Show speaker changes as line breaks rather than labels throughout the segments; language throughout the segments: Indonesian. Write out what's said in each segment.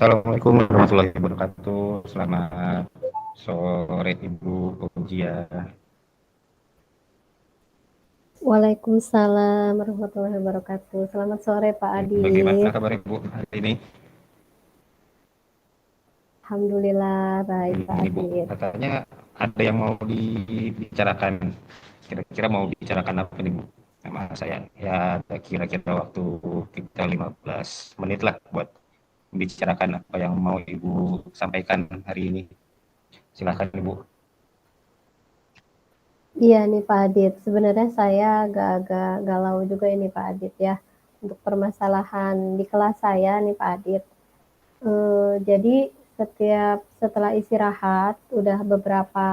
Assalamualaikum warahmatullahi wabarakatuh. Selamat sore Ibu Fauzia.
Waalaikumsalam warahmatullahi wabarakatuh. Selamat sore Pak
Bagaimana
Adit.
kabar Ibu hari ini?
Alhamdulillah baik Pak
Ibu,
Adit.
katanya ada yang mau dibicarakan. Kira-kira mau bicarakan apa nih Bu? Sama saya. Ya, ada kira-kira waktu kita 15 menit lah buat membicarakan apa yang mau Ibu sampaikan hari ini. Silakan Ibu.
Iya nih Pak Adit, sebenarnya saya agak-agak galau juga ini Pak Adit ya. Untuk permasalahan di kelas saya nih Pak Adit. Jadi setelah istirahat, udah beberapa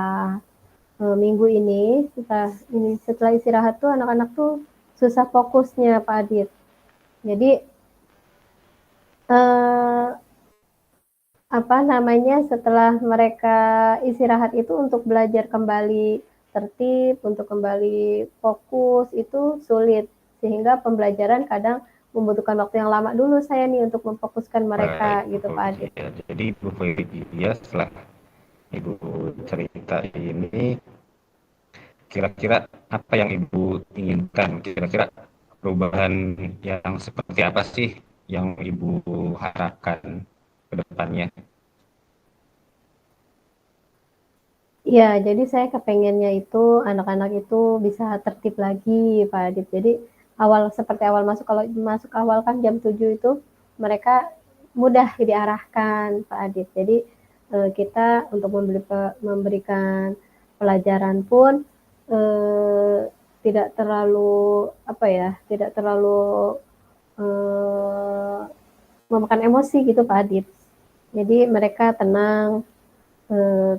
minggu ini, setelah istirahat tuh anak-anak tuh susah fokusnya Pak Adit. Jadi eh, apa namanya, setelah mereka istirahat itu untuk belajar kembali tertib, untuk kembali fokus itu sulit. Sehingga pembelajaran kadang membutuhkan waktu yang lama dulu saya nih untuk memfokuskan mereka
Baik, Bu
gitu Pak Adit.
Fauzia. Jadi Bu Fauzia setelah Ibu cerita ini, kira-kira apa yang Ibu inginkan? Kira-kira perubahan yang seperti apa sih yang Ibu harapkan ke depannya?
Ya, jadi saya kepengennya itu anak-anak itu bisa tertib lagi Pak Adit. Jadi seperti awal masuk, kalau masuk awal kan jam 7 itu mereka mudah diarahkan Pak Adit. Jadi kita untuk memberikan pelajaran pun eh, tidak terlalu apa ya, tidak terlalu eh, memakan emosi gitu Pak Adit. Jadi mereka tenang,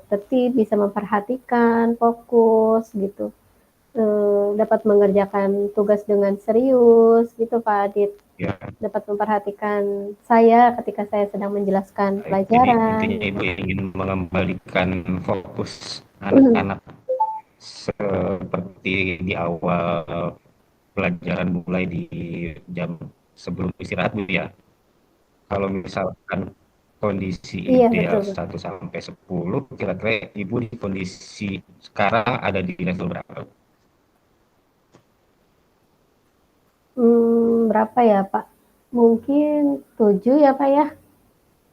tertib, bisa memperhatikan, fokus gitu, dapat mengerjakan tugas dengan serius gitu Pak Adit,
Ya,
dapat memperhatikan saya ketika saya sedang menjelaskan
baik. Jadi
pelajaran
intinya Ibu
gitu.
ingin mengembalikan fokus anak-anak seperti di awal pelajaran mulai di jam sebelum istirahat Bu ya. Kalau misalkan kondisi
Iya
ideal
betul.
1 sampai 10, kira-kira Ibu di kondisi sekarang ada di level berapa?
Berapa ya Pak? Mungkin 7 ya Pak ya.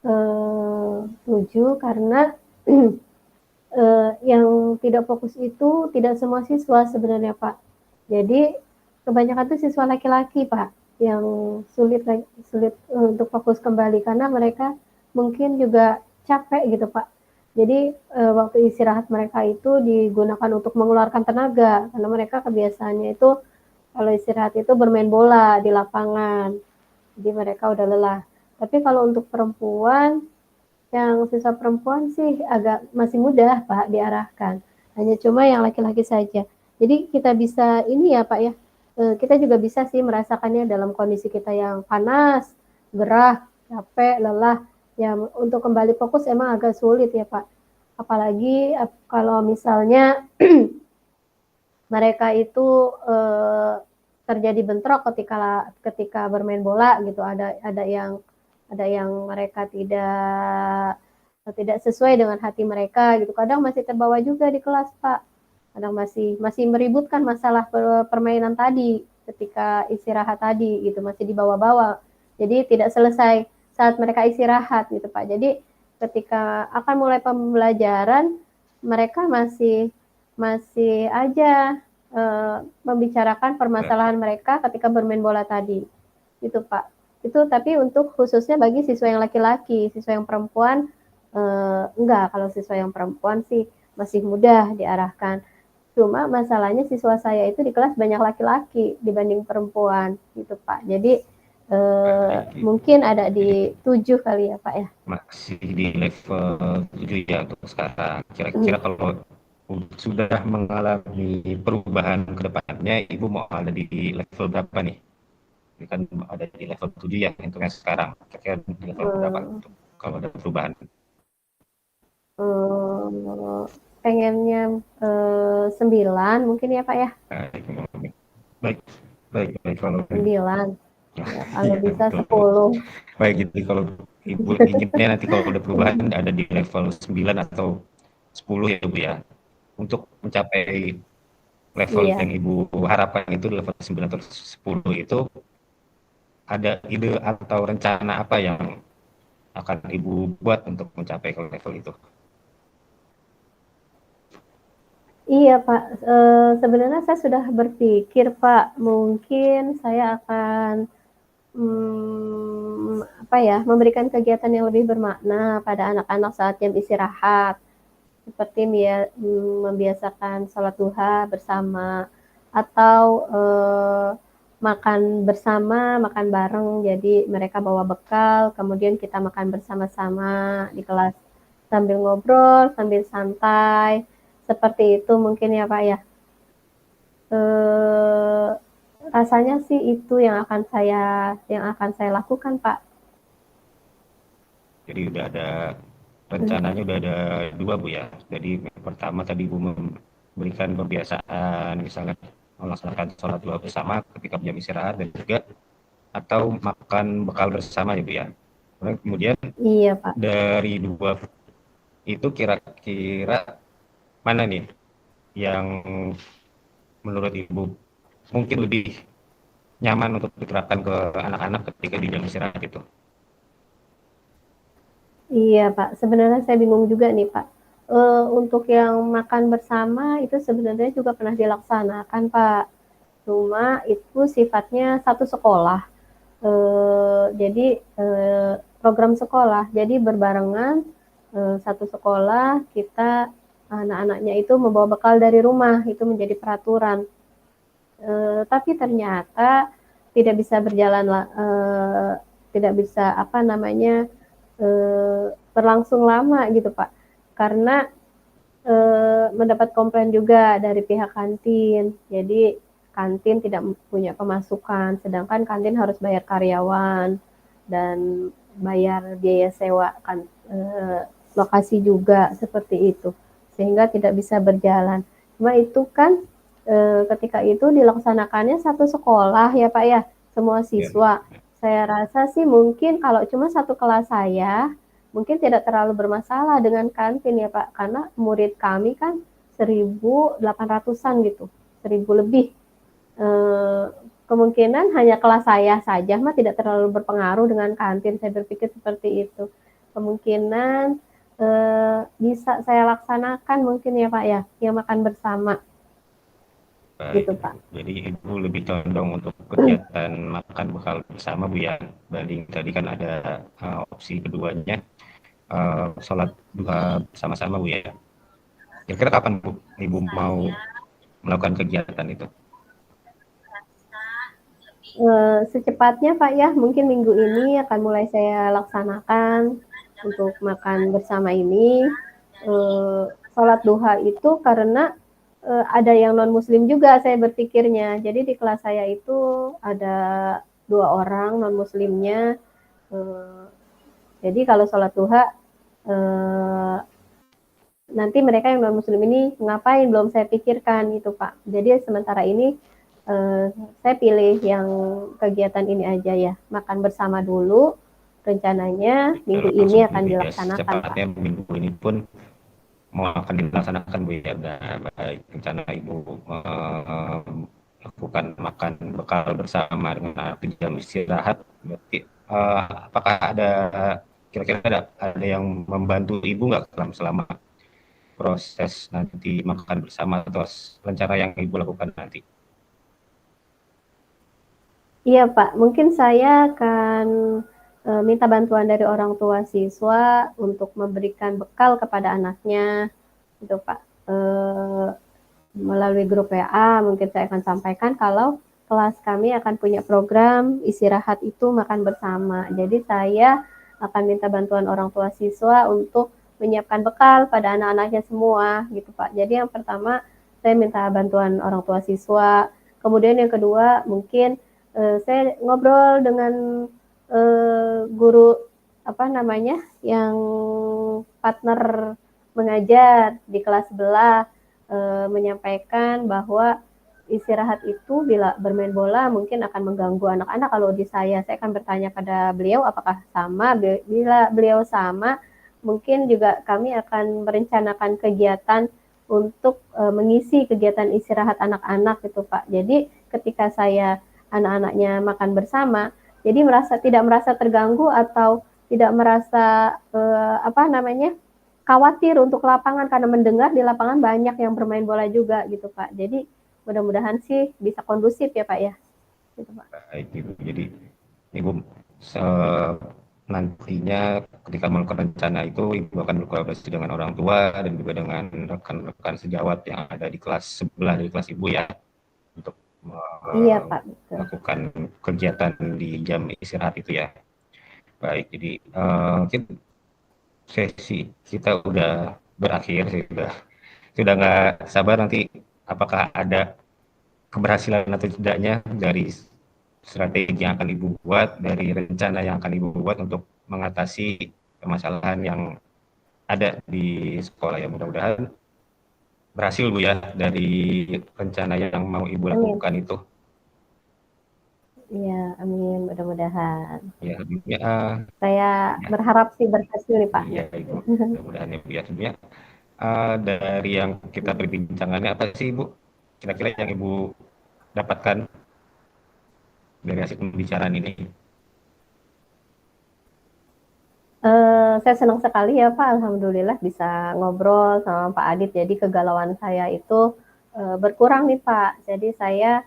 7 karena yang tidak fokus itu tidak semua siswa sebenarnya Pak. Jadi kebanyakan tuh siswa laki-laki Pak yang sulit sulit untuk fokus kembali karena mereka mungkin juga capek gitu Pak. Jadi waktu istirahat mereka itu digunakan untuk mengeluarkan tenaga karena mereka kebiasaannya itu kalau istirahat itu bermain bola di lapangan. Jadi mereka udah lelah. Tapi kalau untuk perempuan, yang siswa perempuan sih agak masih mudah Pak diarahkan. Hanya cuma yang laki-laki saja. Jadi kita bisa ini ya Pak ya, kita juga bisa sih merasakannya dalam kondisi kita yang panas, gerah, capek, lelah. Ya untuk kembali fokus emang agak sulit ya Pak. Apalagi kalau misalnya mereka itu terjadi bentrok ketika ketika bermain bola gitu. Ada yang mereka tidak sesuai dengan hati mereka gitu. Kadang masih terbawa juga di kelas Pak. Kadang masih masih meributkan masalah permainan tadi ketika istirahat tadi gitu, masih dibawa-bawa. Jadi tidak selesai saat mereka istirahat gitu Pak. Jadi ketika akan mulai pembelajaran mereka masih masih aja membicarakan permasalahan mereka ketika bermain bola tadi. Itu Pak. Itu tapi untuk khususnya bagi siswa yang laki-laki, siswa yang perempuan enggak. Kalau siswa yang perempuan sih masih mudah diarahkan. Cuma masalahnya siswa saya itu di kelas banyak laki-laki dibanding perempuan gitu Pak. Jadi
Baik, Ibu.
mungkin ada
Jadi
di 7 kali ya Pak ya.
masih di level 7 ya untuk sekarang.
Hmm.
Kira-kira kalau sudah mengalami perubahan ke depannya, Ibu mau ada di level berapa nih? Ini kan ada di level 7 ya untuk yang sekarang. Kira-kira di level berapa
Hmm.
untuk kalau ada perubahan?
Pengennya 9 mungkin ya Pak ya.
Baik, baik, baik, baik. Kalau
9. Ya, kalau
Iya,
bisa
betul.
10.
Baik, jadi kalau Ibu inginnya nanti kalau ada perubahan ada di level 9 atau 10 ya Bu ya. Untuk mencapai level
Iya.
yang Ibu harapkan itu level 9 atau 10 itu ada ide atau rencana apa yang akan Ibu buat untuk mencapai ke level itu?
Iya Pak, sebenarnya saya sudah berpikir Pak, mungkin saya akan apa ya, memberikan kegiatan yang lebih bermakna pada anak-anak saat jam istirahat, seperti membiasakan sholat duha bersama, atau makan bersama, makan bareng, jadi mereka bawa bekal, kemudian kita makan bersama-sama di kelas sambil ngobrol, sambil santai, seperti itu mungkin ya Pak ya. Eh, Rasanya sih itu yang akan saya lakukan Pak.
Jadi udah ada rencananya udah ada dua Bu ya. Jadi yang pertama tadi Bu memberikan kebiasaan misalnya melaksanakan sholat dua bersama ketika jam istirahat dan juga atau makan bekal bersama ya Bu ya. Kemudian
Iya Pak.
dari dua itu kira-kira mana nih yang menurut Ibu mungkin lebih nyaman untuk diterapkan ke anak-anak ketika di jam istirahat itu?
Iya Pak, sebenarnya saya bingung juga nih Pak. Untuk yang makan bersama itu sebenarnya juga pernah dilaksanakan Pak. Cuma itu sifatnya satu sekolah. Jadi program sekolah. Jadi berbarengan satu sekolah kita anak-anaknya itu membawa bekal dari rumah itu menjadi peraturan. Tapi ternyata tidak bisa berjalan, tidak bisa apa namanya berlangsung lama gitu Pak, karena mendapat komplain juga dari pihak kantin. Jadi kantin tidak punya pemasukan, sedangkan kantin harus bayar karyawan dan bayar biaya sewa kan, lokasi juga seperti itu, sehingga tidak bisa berjalan. Cuma itu kan ketika itu dilaksanakannya satu sekolah ya Pak ya, semua
Ya.
siswa. Saya rasa sih mungkin kalau cuma satu kelas saya, mungkin tidak terlalu bermasalah dengan kantin ya Pak, karena murid kami kan 1.800-an gitu, 1.000 lebih. Eh, Kemungkinan hanya kelas saya saja mah tidak terlalu berpengaruh dengan kantin, saya berpikir seperti itu. Kemungkinan bisa saya laksanakan mungkin ya Pak ya, yang makan bersama
Baik,
gitu Pak.
jadi Ibu lebih condong untuk kegiatan makan bekal bersama Bu ya, banding tadi kan ada opsi keduanya sholat duha bersama-sama Bu ya. Kira-kira kapan Bu Ibu mau melakukan kegiatan itu?
Secepatnya Pak ya, mungkin minggu ini akan mulai saya laksanakan untuk makan bersama ini. Sholat duha itu karena ada yang non muslim juga saya berpikirnya. Jadi di kelas saya itu ada 2 orang non muslimnya. Eh, jadi kalau sholat duha nanti mereka yang non muslim ini ngapain belum saya pikirkan itu Pak. Jadi sementara ini eh, saya pilih yang kegiatan ini aja ya, makan bersama dulu, rencananya minggu ini
Langsung
akan
Bu ya,
dilaksanakan Pak.
secepatnya minggu ini pun mau akan dilaksanakan Bu ya. Nah, baik rencana Ibu melakukan makan bekal bersama dengan anak di jam istirahat. Berarti apakah ada kira-kira ada yang membantu Ibu nggak selama proses nanti makan bersama atau rencana yang Ibu lakukan nanti?
Iya Pak, mungkin saya akan minta bantuan dari orang tua siswa untuk memberikan bekal kepada anaknya, gitu Pak. Melalui grup WA mungkin saya akan sampaikan kalau kelas kami akan punya program istirahat itu makan bersama. Jadi saya akan minta bantuan orang tua siswa untuk menyiapkan bekal pada anak-anaknya semua gitu Pak. Jadi yang pertama saya minta bantuan orang tua siswa. Kemudian yang kedua mungkin saya ngobrol dengan guru apa namanya yang partner mengajar di kelas sebelah, menyampaikan bahwa istirahat itu bila bermain bola mungkin akan mengganggu anak-anak. Kalau di saya akan bertanya pada beliau apakah sama. Bila beliau sama, mungkin juga kami akan merencanakan kegiatan untuk mengisi kegiatan istirahat anak-anak gitu Pak. Jadi ketika saya anak-anaknya makan bersama, jadi tidak merasa terganggu atau tidak merasa khawatir untuk lapangan, karena mendengar di lapangan banyak yang bermain bola juga gitu Pak. Jadi mudah-mudahan sih bisa kondusif ya Pak ya. Gitu Pak.
Baik Ibu. Jadi Ibu nantinya ketika melakukan rencana itu Ibu akan berkolaborasi dengan orang tua dan juga dengan rekan-rekan sejawat yang ada di kelas sebelah dari kelas Ibu ya, untuk
Iya Pak, betul.
melakukan kegiatan di jam istirahat itu ya. Baik, jadi mungkin sesi kita udah berakhir, sudah nggak sabar nanti apakah ada keberhasilan atau tidaknya dari strategi yang akan Ibu buat, dari rencana yang akan Ibu buat untuk mengatasi permasalahan yang ada di sekolah. Ya mudah-mudahan berhasil Bu ya dari rencana yang mau Ibu
Amin.
lakukan itu.
Iya, amin, mudah-mudahan.
Ya, ya,
Saya berharap sih berhasil nih Pak.
iya Ibu, mudah-mudahan ya Bu ya. Sebenarnya dari yang kita perbincangannya apa sih Ibu? Kira-kira yang Ibu dapatkan dari hasil pembicaraan ini?
Saya senang sekali ya Pak, alhamdulillah bisa ngobrol sama Pak Adit. Jadi kegalauan saya itu berkurang nih Pak. Jadi saya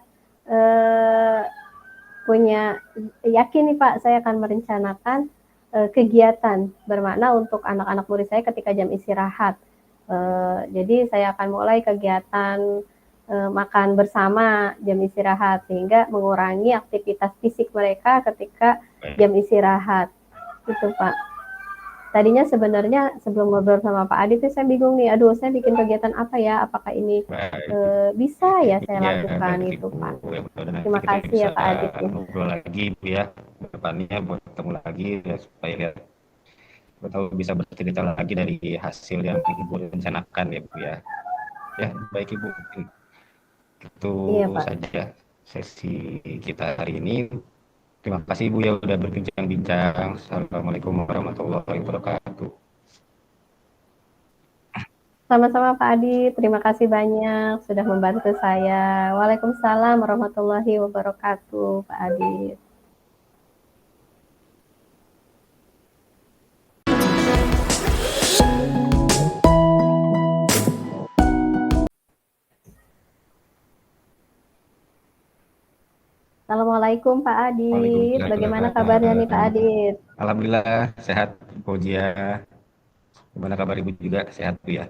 punya yakin nih Pak, saya akan merencanakan kegiatan bermakna untuk anak-anak murid saya ketika jam istirahat. Jadi saya akan mulai kegiatan makan bersama jam istirahat sehingga mengurangi aktivitas fisik mereka ketika jam istirahat. Itu Pak. Tadinya sebenarnya sebelum ngobrol sama Pak Adit saya bingung nih, aduh saya bikin kegiatan apa ya, apakah ini bisa ya saya lakukan
baik,
itu
Ibu.
Pak.
Ya,
Terima
kita
kasih
bisa
ya Pak Adit.
ngobrol lagi Bu ya, depannya buat ketemu lagi ya, supaya lihat tahu bisa bercerita lagi dari hasil yang Ibu rencanakan ya Bu ya. Ya baik Ibu, itu
Iya Pak.
saja sesi kita hari ini. Terima kasih Ibu ya udah berbincang-bincang. Assalamualaikum warahmatullahi wabarakatuh.
Sama-sama Pak Adi, terima kasih banyak sudah membantu saya. Waalaikumsalam warahmatullahi wabarakatuh, Pak Adi. Assalamualaikum Pak Adit. Bagaimana kabarnya nih Pak Adit?
Alhamdulillah sehat Bu Jia. Gimana kabar Ibu juga? Sehat Bu ya?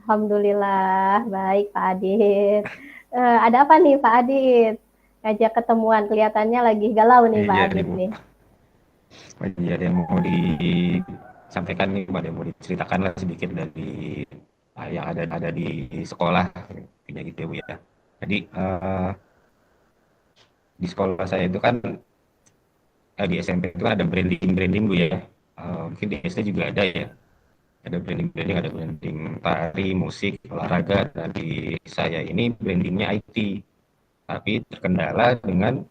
Alhamdulillah baik Pak Adit. Ada apa nih Pak Adit? Ngajak ketemuan, kelihatannya lagi galau nih Pak
Iya nih
Adit
Bu.
nih.
Iya ada yang mau disampaikan nih, ada yang mau diceritakan lah sedikit dari yang ada di sekolah, kayak gitu ya Bu ya. Jadi di sekolah saya itu kan di SMP itu kan ada branding Bu ya. Mungkin di SD juga ada ya. Ada branding, ada branding tari, musik, olahraga. Dan di saya ini brandingnya IT. Tapi terkendala dengan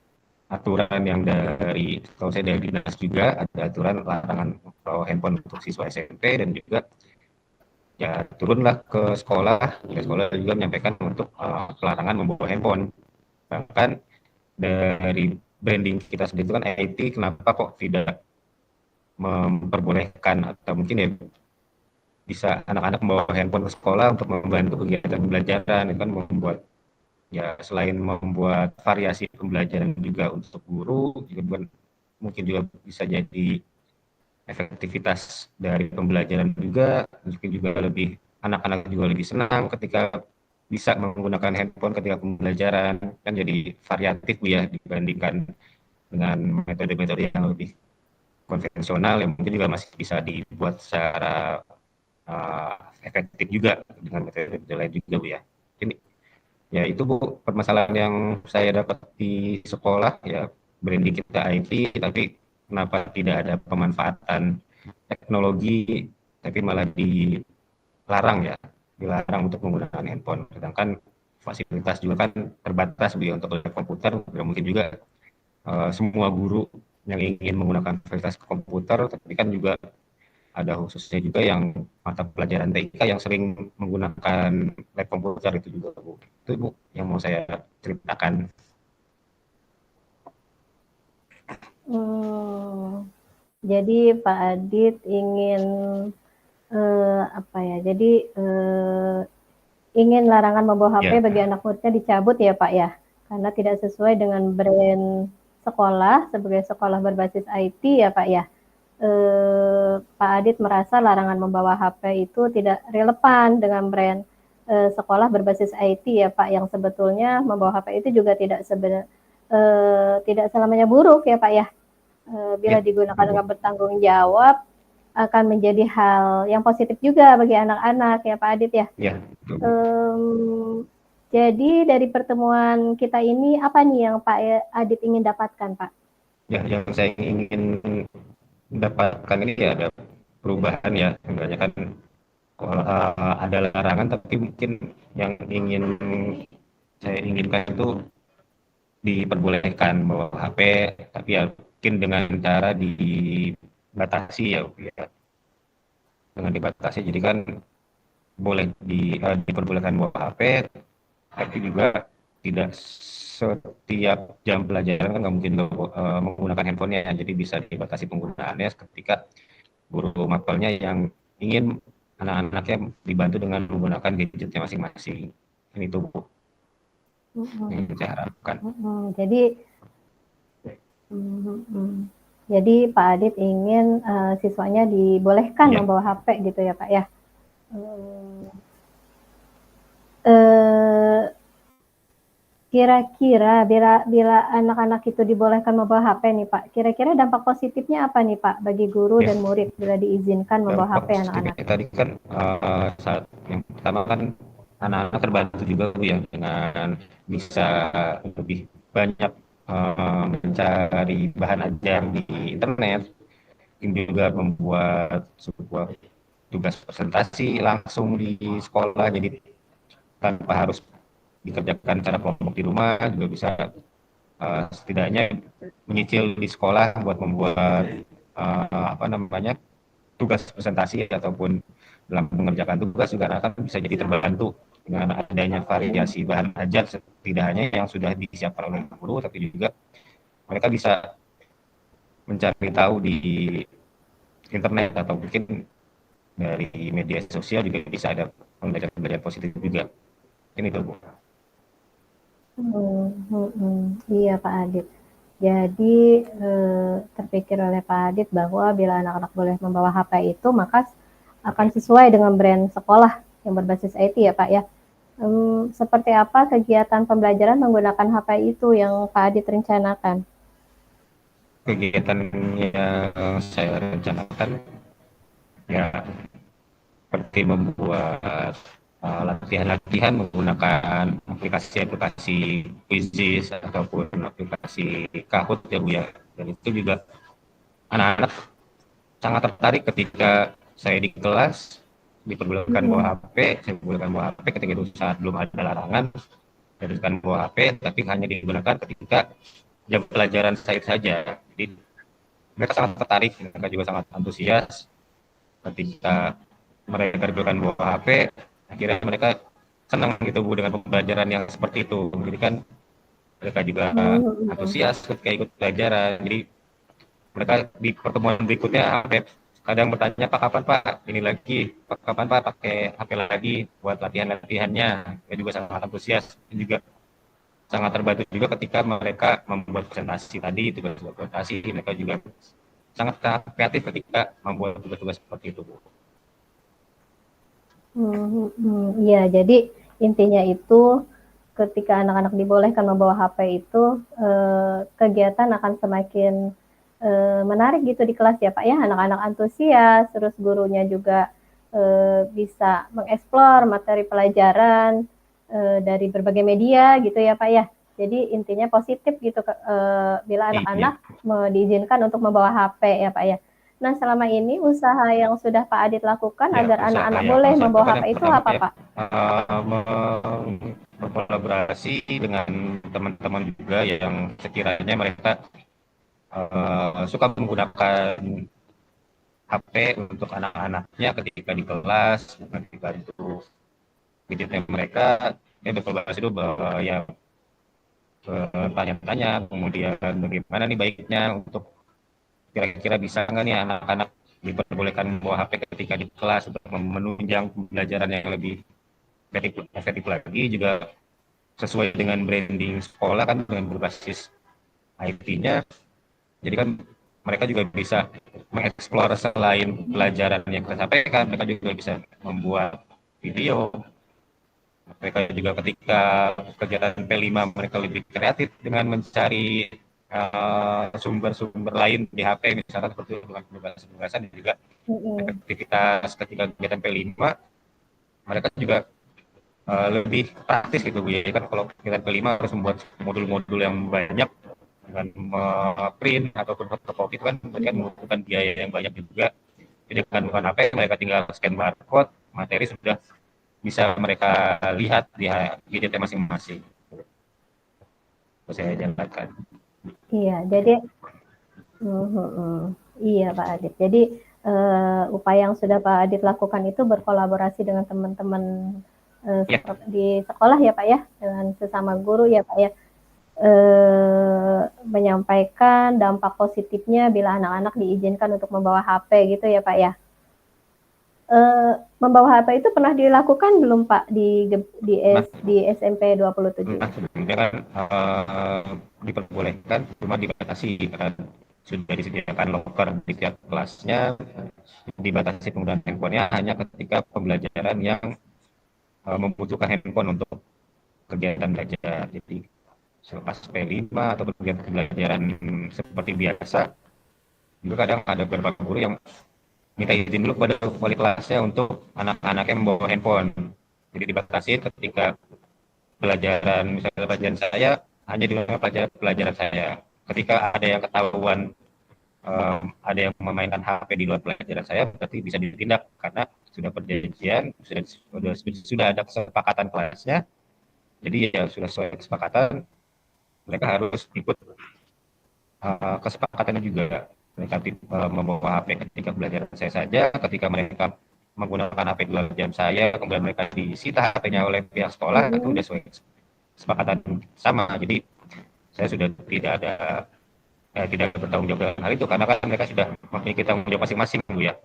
aturan yang dari, kalau saya dari dinas juga ada aturan larangan membawa handphone untuk siswa SMP, dan juga ya turunlah ke sekolah, ya sekolah juga menyampaikan untuk pelarangan membawa handphone. Bahkan dari branding kita sendiri itu kan IT, kenapa kok tidak memperbolehkan, atau mungkin ya bisa anak-anak membawa handphone ke sekolah untuk membantu kegiatan pembelajaran. Itu kan membuat, ya selain membuat variasi pembelajaran juga untuk guru, juga mungkin juga bisa jadi efektivitas dari pembelajaran juga, mungkin juga lebih, anak-anak juga lebih senang ketika bisa menggunakan handphone ketika pembelajaran, kan jadi variatif ya dibandingkan dengan metode-metode yang lebih konvensional yang mungkin juga masih bisa dibuat secara efektif juga dengan metode lain juga Bu ya. Ini ya itu Bu permasalahan yang saya dapat di sekolah ya, branding kita IT tapi kenapa tidak ada pemanfaatan teknologi, tapi malah dilarang ya, dilarang untuk menggunakan handphone. Sedangkan fasilitas juga kan terbatas untuk komputer, nggak mungkin juga semua guru yang ingin menggunakan fasilitas komputer, tapi kan juga ada khususnya juga yang mata pelajaran TIK yang sering menggunakan lab komputer itu juga Bu. Itu Bu yang mau saya ceritakan.
Hmm, jadi Pak Adit ingin apa ya? Jadi ingin larangan membawa HP
Ya,
bagi anak muridnya dicabut ya Pak ya, karena tidak sesuai dengan brand sekolah sebagai sekolah berbasis IT ya Pak ya. Pak Adit merasa larangan membawa HP itu tidak relevan dengan brand sekolah berbasis IT ya Pak, yang sebetulnya membawa HP itu juga tidak selamanya buruk ya Pak ya. Bila
ya,
digunakan
Bu.
dengan bertanggung jawab akan menjadi hal yang positif juga bagi anak-anak ya Pak Adit ya.
Ya, betul, Bu.
Jadi dari pertemuan kita ini apa nih yang Pak Adit ingin dapatkan Pak?
Ya, yang saya ingin dapatkan ini ya ada perubahan ya, sebenarnya kan ada larangan tapi mungkin yang ingin saya inginkan itu diperbolehkan bawa HP, tapi ya mungkin dengan cara dibatasi ya, ya dengan dibatasi. Jadi kan boleh diperbolehkan bawa HP, tapi juga tidak setiap jam pelajaran kan nggak mungkin menggunakan handphonenya, ya. Jadi bisa dibatasi penggunaannya ketika guru mapelnya yang ingin anak-anaknya dibantu dengan menggunakan gadgetnya masing-masing. Ini itu Bu, yang saya harapkan.
Jadi jadi Pak Adit ingin siswanya dibolehkan
Ya,
membawa HP gitu ya Pak ya. Hmm, eh, Kira-kira bila anak-anak itu dibolehkan membawa HP nih Pak, kira-kira dampak positifnya apa nih Pak bagi guru
ya.
dan murid bila diizinkan membawa
Dampak
HP
positifnya
anak-anak?
tadi kan saat yang pertama kan anak-anak terbantu juga Bu ya dengan bisa lebih banyak mencari bahan ajar di internet, mungkin juga membuat sebuah tugas presentasi langsung di sekolah, jadi tanpa harus dikerjakan secara kelompok di rumah juga bisa setidaknya menyicil di sekolah buat membuat apa namanya tugas presentasi ataupun dalam mengerjakan tugas juga akan bisa jadi terbantu dengan adanya variasi bahan ajar, tidak hanya yang sudah disiapkan oleh guru tapi juga mereka bisa mencari tahu di internet atau mungkin dari media sosial juga bisa ada pembelajaran positif juga. Ini tuh Bu.
Iya Pak Adit. Jadi terpikir oleh Pak Adit bahwa bila anak-anak boleh membawa HP itu maka akan sesuai dengan brand sekolah yang berbasis IT ya Pak ya. Seperti apa kegiatan pembelajaran menggunakan HP itu yang Pak Adit rencanakan?
Kegiatan yang saya rencanakan ya seperti membuat latihan-latihan menggunakan aplikasi-aplikasi Quizzes ataupun aplikasi Kahoot ya Bu ya. Dan itu juga anak-anak sangat tertarik ketika saya di kelas diperbolehkan bawa
Hmm.
HP, saya diperbolehkan bawa HP ketika itu saat belum ada larangan, saya diperbolehkan bawa HP, tapi hanya digunakan ketika jam pelajaran saya saja. Jadi mereka sangat tertarik, mereka juga sangat antusias ketika mereka diberikan bawa HP, akhirnya mereka senang gitu Bu dengan pembelajaran yang seperti itu. Jadi kan mereka juga
Hmm.
antusias ketika ikut pelajaran. Jadi mereka di pertemuan berikutnya kadang bertanya Pak kapan Pak ini lagi, Pak kapan Pak pakai HP lagi buat latihan-latihannya. Mereka juga sangat antusias, juga sangat terbantu juga ketika mereka membuat presentasi tadi, tugas presentasi mereka juga sangat kreatif ketika membuat tugas-tugas seperti itu Bu.
Iya, jadi intinya itu ketika anak-anak dibolehkan membawa HP itu kegiatan akan semakin menarik gitu di kelas ya Pak ya, anak-anak antusias, terus gurunya juga bisa mengeksplor materi pelajaran dari berbagai media gitu ya Pak ya. Jadi intinya positif gitu bila
Iya,
anak-anak diizinkan untuk membawa HP ya Pak ya. Nah, selama ini usaha yang sudah Pak Adit lakukan
ya
agar
usaha
anak-anak
yang
boleh
saya
membawa
lakukan
HP
yang
itu
pertama
apa
ya
Pak?
berkolaborasi dengan teman-teman juga yang sekiranya mereka suka menggunakan HP untuk anak-anaknya ketika di kelas, dibantu gadgetnya mereka, ya berkolaborasi itu bahwa ya tanya-tanya, kemudian bagaimana nih baiknya untuk kira-kira bisa nggak nih anak-anak diperbolehkan membawa HP ketika di kelas untuk menunjang pembelajaran yang lebih efektif lagi, juga sesuai dengan branding sekolah kan dengan berbasis IT-nya. Jadi kan mereka juga bisa mengeksplor selain pelajaran yang kita sampaikan, mereka juga bisa membuat video. Mereka juga ketika kegiatan P5 mereka lebih kreatif dengan mencari sumber-sumber lain di HP, misalkan seperti penugasan dan juga
Mm-mm.
aktivitas ketika kegiatan P5 mereka juga lebih praktis gitu Bu ya. Kan kalau kegiatan P5 harus membuat modul-modul yang banyak dengan print ataupun fotokopi itu kan berarti kan membutuhkan biaya yang banyak juga. Jadi dengan bukan HP mereka tinggal scan barcode, materi sudah bisa mereka lihat di gadgetnya masing-masing. Itu saya jalankan.
Iya, jadi iya Pak Adit. Jadi upaya yang sudah Pak Adit lakukan itu berkolaborasi dengan teman-teman
Ya,
di sekolah ya Pak ya, dengan sesama guru ya Pak ya, menyampaikan dampak positifnya bila anak-anak diizinkan untuk membawa HP gitu ya Pak ya. Membawa HP itu pernah dilakukan belum Pak di SMP 27?
nah sebelumnya kan diperbolehkan, cuma dibatasi kan sudah disediakan loker di tiap kelasnya, dibatasi penggunaan handphonenya hanya ketika pembelajaran yang membutuhkan handphone untuk kegiatan belajar. Jadi selepas P5 atau kegiatan pembelajaran seperti biasa, juga kadang ada beberapa guru yang minta izin dulu kepada wali kelasnya untuk anak-anaknya membawa handphone. Jadi dibatasi ketika pelajaran, misalnya pelajaran saya hanya di pelajaran saya. Ketika ada yang ketahuan ada yang memainkan HP di luar pelajaran saya, berarti bisa ditindak karena sudah perjanjian, sudah ada kesepakatan kelasnya. Jadi ya sudah sesuai kesepakatan, mereka harus ikut kesepakatannya juga. Mereka membawa HP ketika belajar saya saja, ketika mereka menggunakan HP di luar jam saya, kemudian mereka disita HP-nya oleh pihak sekolah, itu sudah sesuai kesepakatan sama. Jadi saya sudah tidak bertanggung jawab dalam hal itu karena kan mereka sudah memiliki tanggung jawab masing-masing Bu ya.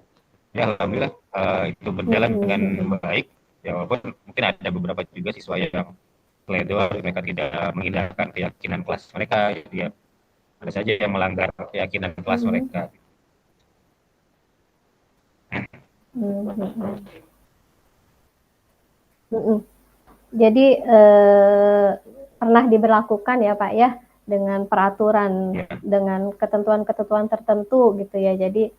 Ya alhamdulillah itu berjalan dengan baik. Ya walaupun mungkin ada beberapa juga siswa yang teledor, mereka tidak mengindahkan keyakinan kelas mereka, gitu ya. Ada saja yang melanggar keyakinan kelas mereka.
Jadi pernah diberlakukan ya Pak ya dengan peraturan,
Ya.
dengan ketentuan-ketentuan tertentu gitu ya. Jadi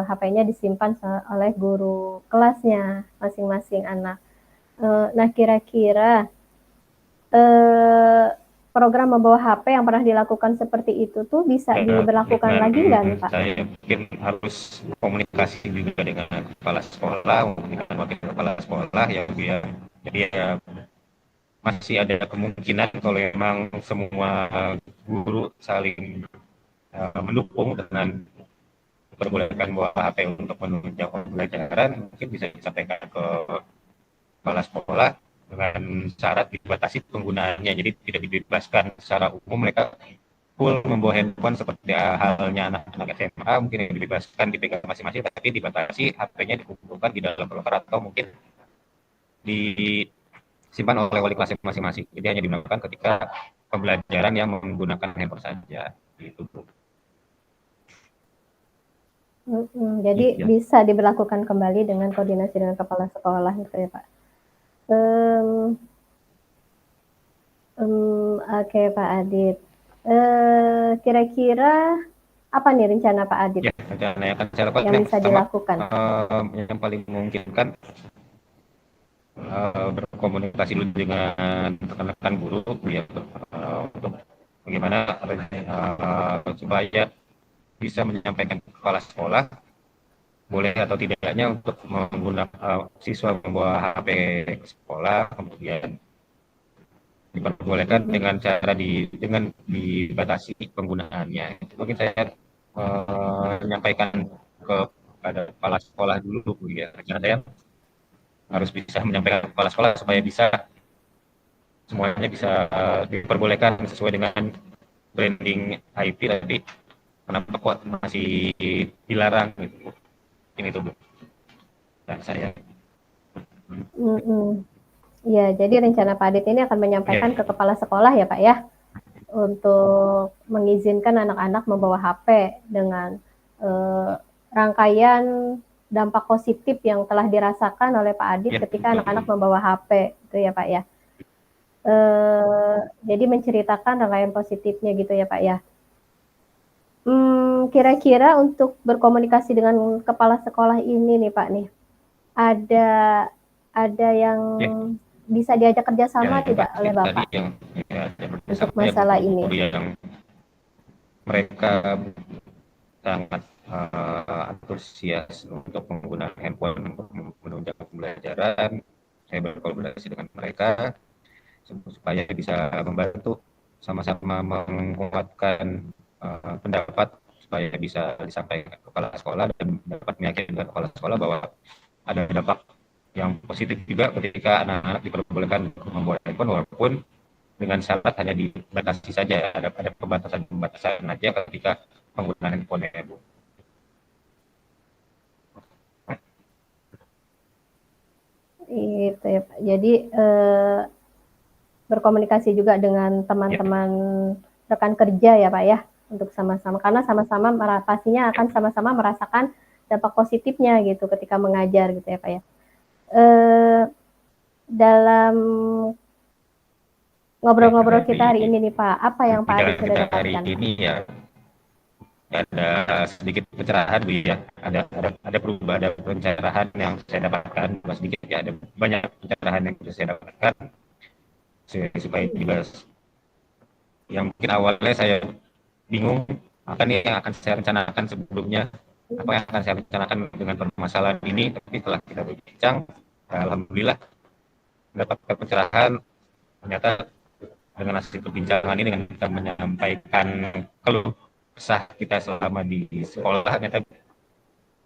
HP-nya disimpan oleh guru kelasnya masing-masing anak. Nah kira-kira program membawa HP yang pernah dilakukan seperti itu tuh bisa diberlakukan lagi nggak nih Pak?
Saya mungkin harus komunikasi juga dengan kepala sekolah, dengan wakil kepala sekolah ya Bu ya. Jadi ya masih ada kemungkinan kalau memang semua guru saling mendukung dengan diperbolehkan bawa HP untuk menunjang pembelajaran, mungkin bisa disampaikan ke kepala sekolah dengan syarat dibatasi penggunaannya. Jadi tidak dibebaskan secara umum mereka full membawa handphone seperti halnya anak-anak SMA, mungkin yang dibebaskan dipegang masing-masing, tapi dibatasi HP-nya dikumpulkan di dalam loker atau mungkin disimpan oleh wali kelas masing-masing. Jadi hanya digunakan ketika pembelajaran yang menggunakan handphone saja. Gitu.
Jadi
Ya.
bisa diberlakukan kembali dengan koordinasi dengan kepala sekolah gitu ya Pak. Oke Pak Adit. Kira-kira apa nih rencana Pak Adit?
Ya, rencana yang akan saya lakukan
yang bisa dilakukan.
Yang paling memungkinkan berkomunikasi dulu dengan rekan-rekan guru ya, untuk bagaimana supaya bisa menyampaikan ke kepala sekolah boleh atau tidaknya untuk menggunakan siswa membawa HP ke sekolah, kemudian diperbolehkan dengan cara dengan dibatasi penggunaannya. Itu mungkin saya menyampaikan kepada kepala sekolah dulu ya. Karena saya harus bisa menyampaikan ke kepala sekolah supaya bisa semuanya bisa diperbolehkan sesuai dengan branding IP, tapi kenapa kok masih dilarang gitu. Ini tuh Bu. Dan saya
Iya, jadi rencana Pak Adit ini akan menyampaikan
ya,
ke kepala sekolah ya Pak ya, untuk mengizinkan anak-anak membawa HP dengan eh, rangkaian dampak positif yang telah dirasakan oleh Pak Adit
ya,
ketika
betul,
anak-anak
betul.
membawa HP, itu ya Pak ya. Jadi menceritakan rangkaian positifnya gitu ya Pak ya. Kira-kira untuk berkomunikasi dengan kepala sekolah ini nih Pak nih, ada yang
Ya,
bisa diajak
ya
kerjasama
yang
tidak
pasti
oleh
tadi
Bapak
yang ya,
untuk
bersama ya Bu,
masalah ini?
guru yang mereka sangat antusias untuk menggunakan handphone untuk menunjang pembelajaran. Saya berkolaborasi dengan mereka supaya bisa membantu sama-sama menguatkan pendapat supaya bisa disampaikan ke kepala sekolah dan dapat meyakinkan kepala sekolah bahwa ada dampak yang positif juga ketika anak-anak diperbolehkan membuat handphone, walaupun dengan syarat hanya dibatasi saja, ada pembatasan-pembatasan aja ketika penggunaan handphone ya Bu.
Itu ya Pak. Jadi berkomunikasi juga dengan
Ya,
teman-teman rekan kerja ya Pak ya, untuk sama-sama, karena sama-sama pastinya akan sama-sama merasakan dampak positifnya gitu ketika mengajar gitu ya Pak ya. Dalam ngobrol-ngobrol
dari
kita hari ini nih Pak, apa yang Pak Adit
perbicaraan
sudah
kita hari
dapatkan Pak?
ini ya ada sedikit pencerahan Bu ya, ada perubahan, ada pencerahan yang saya dapatkan, bukan sedikit ya, ada banyak pencerahan yang bisa saya dapatkan supaya juga yang mungkin awalnya saya bingung apa nih yang akan saya rencanakan sebelumnya, apa yang akan saya rencanakan dengan permasalahan ini, tapi setelah kita berbincang alhamdulillah mendapatkan pencerahan. Ternyata dengan hasil perbincangan ini, dengan kita menyampaikan keluh kesah kita selama di sekolah, ternyata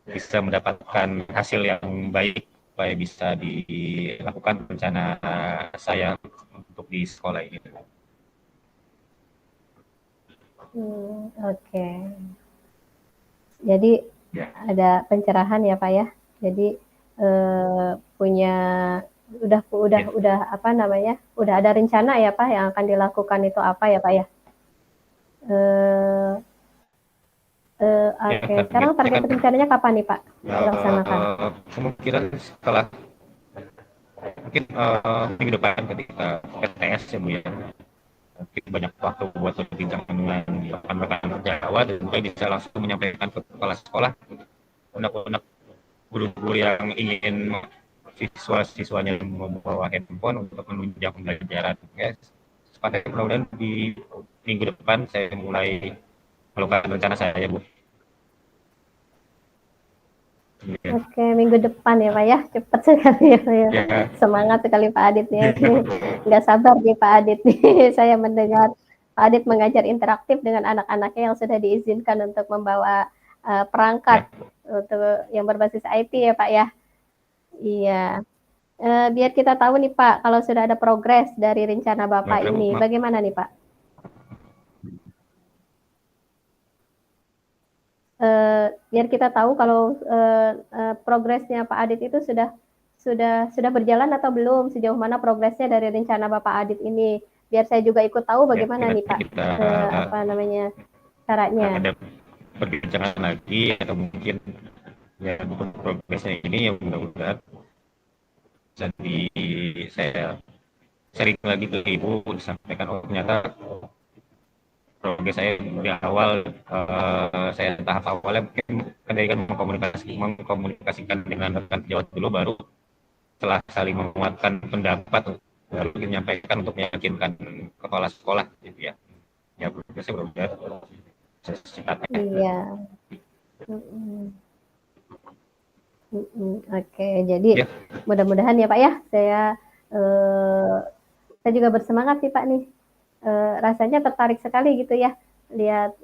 bisa mendapatkan hasil yang baik supaya bisa dilakukan rencana saya untuk di sekolah ini.
Oke. Jadi
Ya,
ada pencerahan ya Pak ya. Jadi punya
ya,
udah apa namanya? Udah ada rencana ya Pak yang akan dilakukan itu apa ya Pak ya? Eh,
ya
Oke. Sekarang
targetnya
target
kan
rencananya kapan nih Pak dilaksanakan?
kemungkinan setelah mungkin minggu depan ketika PTS ya Bu ya, mungkin banyak waktu buat berbincang dengan rekan-rekan sejawat dan juga bisa langsung menyampaikan ke kepala sekolah anak-anak guru-guru yang ingin siswa-siswanya membawa handphone untuk menunjang pembelajaran. Ya, pada mudah-mudahan di minggu depan saya mulai melakukan rencana saya, Bu. Ya,
Oke, minggu depan ya Pak ya, cepat sekali ya Pak ya.
ya,
Semangat sekali Pak Adit nih, nggak sabar nih Pak Adit nih. Saya mendengar Pak Adit mengajar interaktif dengan anak-anaknya yang sudah diizinkan untuk membawa perangkat
ya,
untuk yang berbasis IT ya Pak ya. Iya, biar kita tahu nih Pak, kalau sudah ada progres dari rencana Bapak
gimana, Bu?
ini,
Maaf.
bagaimana nih Pak? Biar kita tahu kalau progresnya Pak Adit itu sudah berjalan atau belum, sejauh mana progresnya dari rencana Bapak Adit ini, biar saya juga ikut tahu
Ya,
bagaimana nih
nanti
Pak,
kita
apa namanya, caranya.
ada perbincangan lagi atau mungkin ya progresnya ini yang mudah-mudahan jadi saya sering lagi ke ibu disampaikan, oh ternyata progres saya di awal, saya tahap awalnya mungkin kendalikan mengkomunikasikan dengan rekan sejawat dulu, baru setelah saling menguatkan pendapat baru menyampaikan untuk meyakinkan kepala sekolah gitu ya. Ya progresnya berbeda secepatnya.
Iya. Mm-mm. Oke, jadi
Ya,
mudah-mudahan ya Pak ya, eh, saya juga bersemangat nih Pak nih. Rasanya tertarik sekali gitu ya, lihat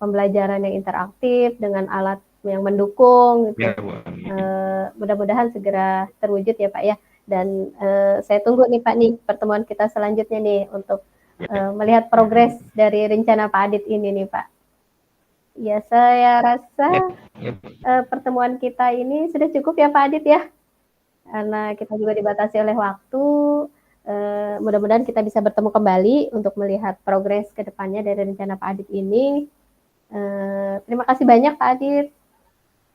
pembelajaran yang interaktif dengan alat yang mendukung gitu.
Ya, Bu.
Mudah-mudahan segera terwujud ya Pak ya. Dan saya tunggu nih Pak nih pertemuan kita selanjutnya nih untuk melihat progres dari rencana Pak Adit ini nih Pak. Ya, saya rasa
Ya,
pertemuan kita ini sudah cukup ya Pak Adit ya, karena kita juga dibatasi oleh waktu. Mudah-mudahan kita bisa bertemu kembali untuk melihat progres ke depannya dari rencana Pak Adit ini. Terima kasih banyak Pak Adit.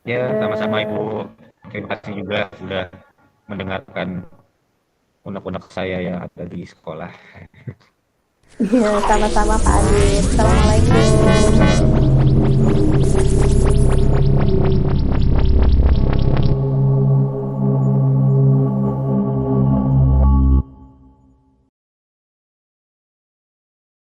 ya, sama-sama Ibu. Terima kasih juga sudah mendengarkan unek-unek saya yang ada di sekolah.
Sama-sama Pak Adit. Assalamualaikum.
Waalaikumsalam.